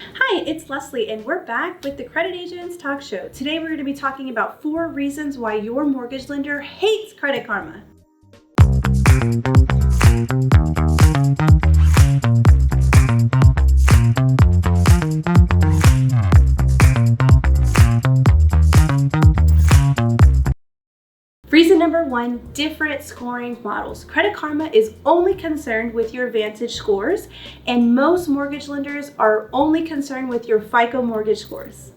Hi, it's Lesley, and we're back with the Credit Agents Talk Show. Today we're going to be talking about 4 reasons why your mortgage lender hates Credit Karma. Reason number 1, different scoring models. Credit Karma is only concerned with your Vantage scores, and most mortgage lenders are only concerned with your FICO mortgage scores.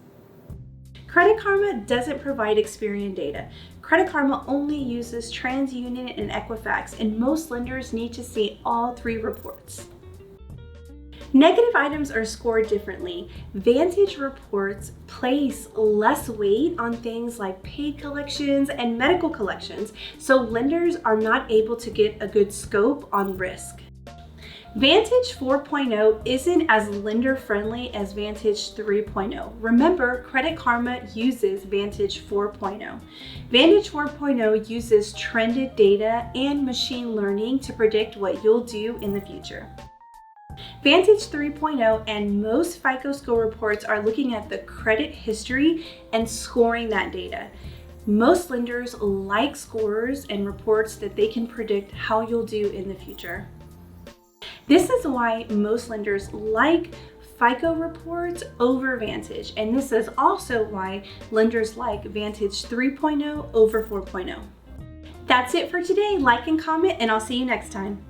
Credit Karma doesn't provide Experian data. Credit Karma only uses TransUnion and Equifax, and most lenders need to see all 3 reports. Negative items are scored differently. Vantage reports place less weight on things like paid collections and medical collections, so lenders are not able to get a good scope on risk. Vantage 4.0 isn't as lender-friendly as Vantage 3.0. Remember, Credit Karma uses Vantage 4.0. Vantage 4.0 uses trended data and machine learning to predict what you'll do in the future. Vantage 3.0 and most FICO score reports are looking at the credit history and scoring that data. Most lenders like scores and reports that they can predict how you'll do in the future. This is why most lenders like FICO reports over Vantage, and this is also why lenders like Vantage 3.0 over 4.0. That's it for today. Like and comment, and I'll see you next time.